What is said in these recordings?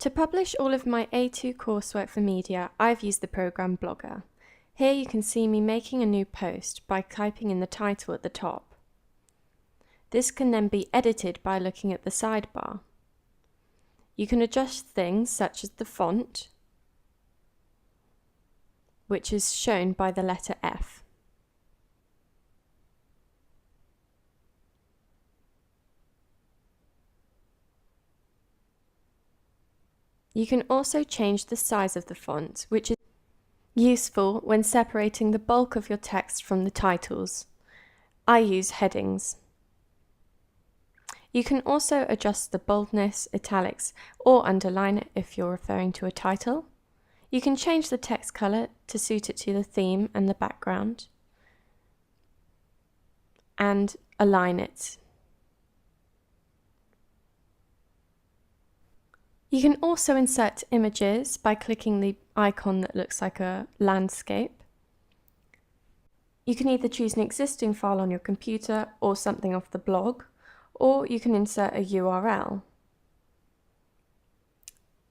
To publish all of my A2 coursework for media, I've used the program Blogger. Here you can see me making a new post by typing in the title at the top. This can then be edited by looking at the sidebar. You can adjust things such as the font, which is shown by the letter F. You can also change the size of the font, which is useful when separating the bulk of your text from the titles. I use headings. You can also adjust the boldness, italics, or underline it if you're referring to a title. You can change the text color to suit it to the theme and the background, and align it. You can also insert images by clicking the icon that looks like a landscape. You can either choose an existing file on your computer or something off the blog, or you can insert a URL.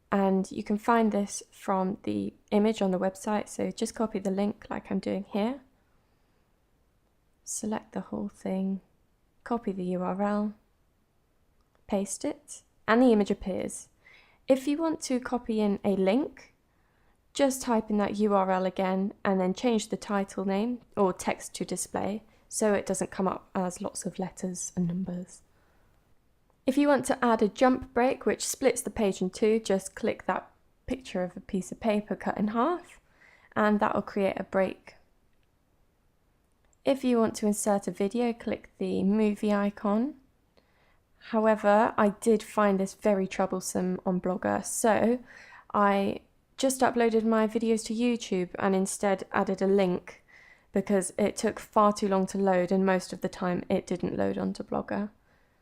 And you can find this from the image on the website, so just copy the link like I'm doing here. Select the whole thing, copy the URL, paste it, and the image appears. If you want to copy in a link, just type in that URL again and then change the title name or text to display so it doesn't come up as lots of letters and numbers. If you want to add a jump break which splits the page in two, just click that picture of a piece of paper cut in half and that will create a break. If you want to insert a video, click the movie icon. However, I did find this very troublesome on Blogger, so I just uploaded my videos to YouTube and instead added a link because it took far too long to load and most of the time it didn't load onto Blogger.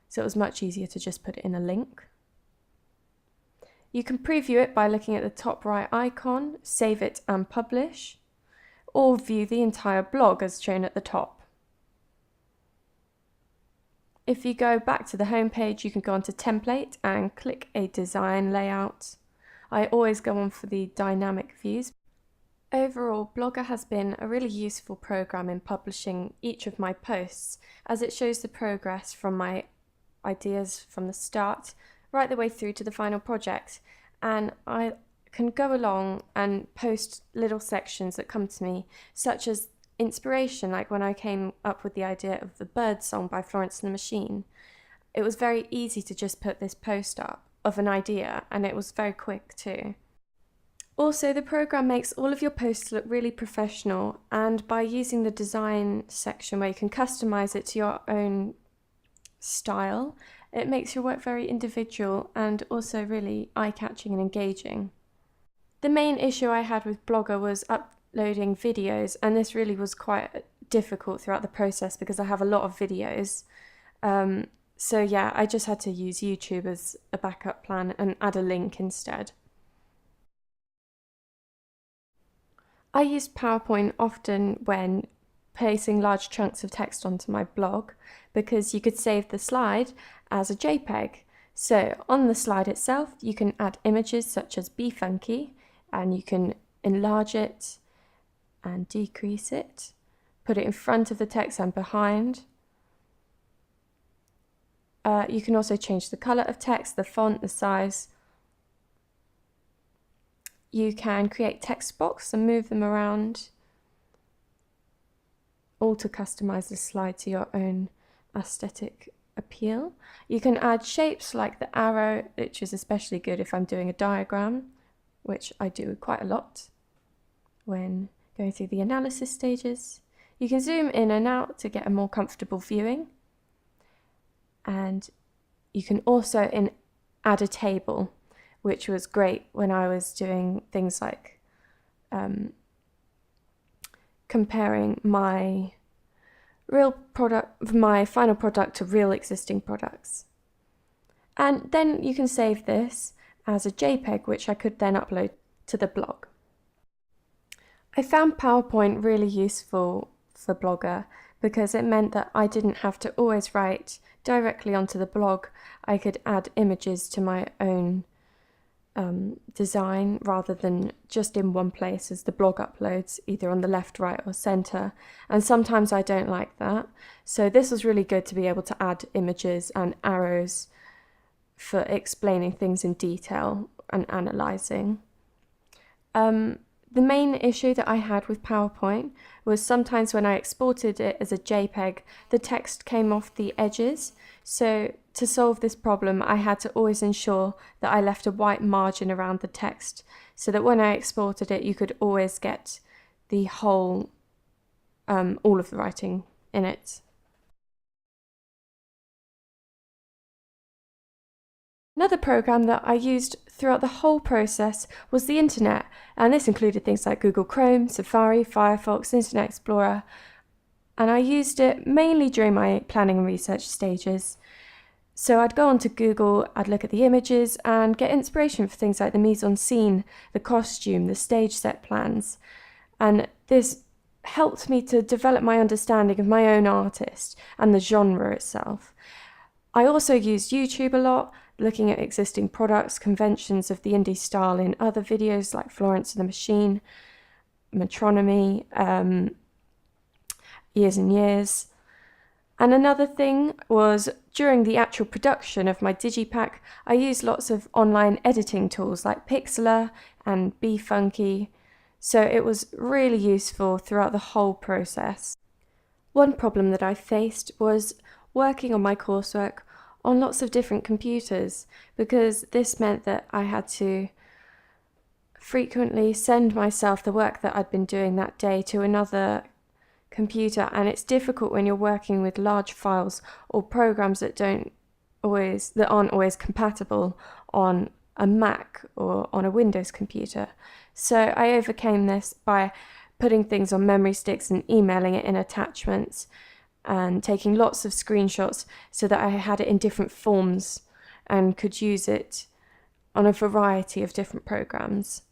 So it was much easier to just put it in a link. You can preview it by looking at the top right icon, save it and publish, or view the entire blog as shown at the top. If you go back to the home page, you can go onto template and click a design layout. I always go on for the dynamic views. Overall, Blogger has been a really useful program in publishing each of my posts as it shows the progress from my ideas from the start right the way through to the final project. And I can go along and post little sections that come to me, such as inspiration, like when I came up with the idea of the Bird Song by Florence and the Machine. It was very easy to just put this post up of an idea and it was very quick too. Also, the program makes all of your posts look really professional, and by using the design section where you can customize it to your own style, it makes your work very individual and also really eye-catching and engaging. The main issue I had with Blogger was uploading videos, and this really was quite difficult throughout the process because I have a lot of videos. So yeah, I just had to use YouTube as a backup plan and add a link instead. I used PowerPoint often when placing large chunks of text onto my blog because you could save the slide as a JPEG. So on the slide itself, you can add images such as Be Funky, and you can enlarge it and decrease it, put it in front of the text and behind. You can also change the color of text, the font, the size. You can create text box and move them around, all to customize the slide to your own aesthetic appeal. You can add shapes like the arrow, which is especially good if I'm doing a diagram, which I do quite a lot when going through the analysis stages. You can zoom in and out to get a more comfortable viewing. And you can also add a table, which was great when I was doing things like comparing my final product to real existing products. And then you can save this as a JPEG, which I could then upload to the blog. I found PowerPoint really useful for Blogger because it meant that I didn't have to always write directly onto the blog. I could add images to my own design rather than just in one place as the blog uploads, either on the left, right or center. And sometimes I don't like that. So this was really good to be able to add images and arrows for explaining things in detail and analyzing. The main issue that I had with PowerPoint was sometimes when I exported it as a JPEG, the text came off the edges. So to solve this problem, I had to always ensure that I left a white margin around the text so that when I exported it, you could always get the whole, all of the writing in it. Another program that I used throughout the whole process was the internet, and this included things like Google Chrome, Safari, Firefox, Internet Explorer, and I used it mainly during my planning and research stages. So I'd go onto Google, I'd look at the images and get inspiration for things like the mise-en-scene, the costume, the stage set plans, and this helped me to develop my understanding of my own artist and the genre itself. I also used YouTube a lot, looking at existing products, conventions of the indie style in other videos like Florence and the Machine, Metronomy, Years and Years. And another thing was during the actual production of my digipack, I used lots of online editing tools like Pixlr and BeFunky, so it was really useful throughout the whole process. One problem that I faced was working on my coursework on lots of different computers, because this meant that I had to frequently send myself the work that I'd been doing that day to another computer, and it's difficult when you're working with large files or programs that aren't always compatible on a Mac or on a Windows computer. So I overcame this by putting things on memory sticks and emailing it in attachments, and taking lots of screenshots so that I had it in different forms and could use it on a variety of different programs.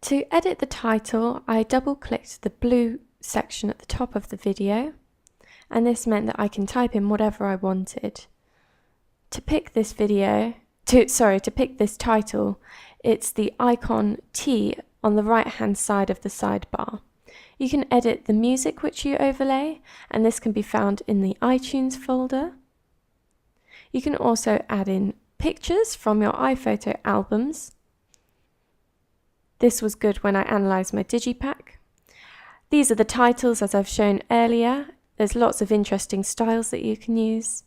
To edit the title, I double-clicked the blue section at the top of the video, and this meant that I can type in whatever I wanted. To pick this title, it's the icon T on the right-hand side of the sidebar. You can edit the music which you overlay, and this can be found in the iTunes folder. You can also add in pictures from your iPhoto albums. This was good when I analysed my digipack. These are the titles as I've shown earlier. There's lots of interesting styles that you can use.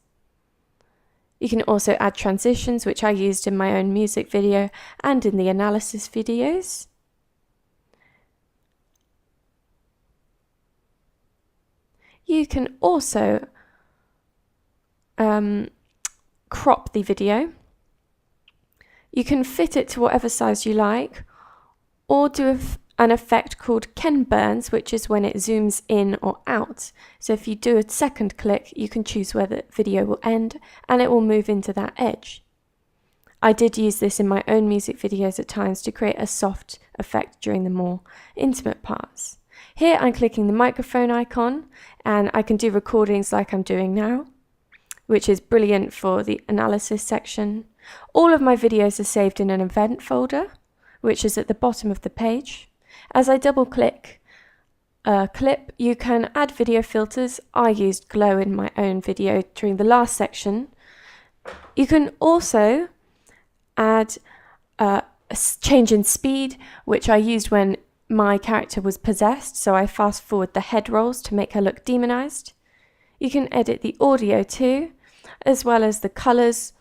You can also add transitions, which I used in my own music video and in the analysis videos. You can also crop the video. You can fit it to whatever size you like, or do an effect called Ken Burns, which is when it zooms in or out. So if you do a second click, you can choose where the video will end and it will move into that edge. I did use this in my own music videos at times to create a soft effect during the more intimate parts. Here I'm clicking the microphone icon and I can do recordings like I'm doing now, which is brilliant for the analysis section. All of my videos are saved in an event folder, which is at the bottom of the page. As I double click a clip, you can add video filters. I used Glow in my own video during the last section. You can also add a change in speed, which I used when my character was possessed, so I fast forward the head rolls to make her look demonized. You can edit the audio too, as well as the colors,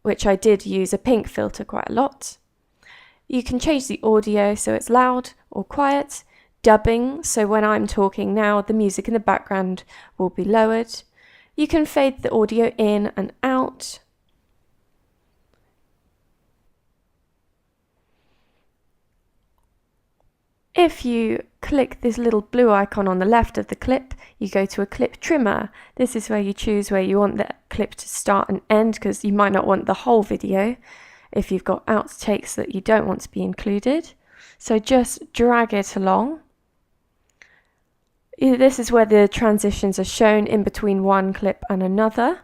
which I did use a pink filter quite a lot. You can change the audio so it's loud or quiet, dubbing, so when I'm talking now, the music in the background will be lowered. You can fade the audio in and out. If you click this little blue icon on the left of the clip, you go to a clip trimmer. This is where you choose where you want the clip to start and end, because you might not want the whole video if you've got outtakes that you don't want to be included. So just drag it along This is where the transitions are shown in between one clip and another.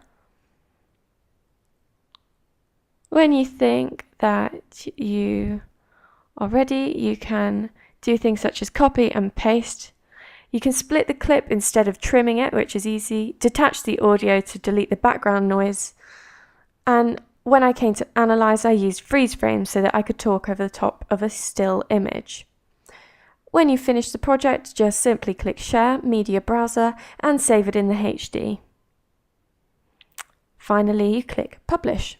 When you think that you are ready, you can do things such as copy and paste. You can split the clip instead of trimming it, which is easy, detach the audio to delete the background noise, and when I came to analyze, I used freeze frames so that I could talk over the top of a still image. When you finish the project, just simply click Share, Media Browser, and save it in the HD. Finally, you click Publish.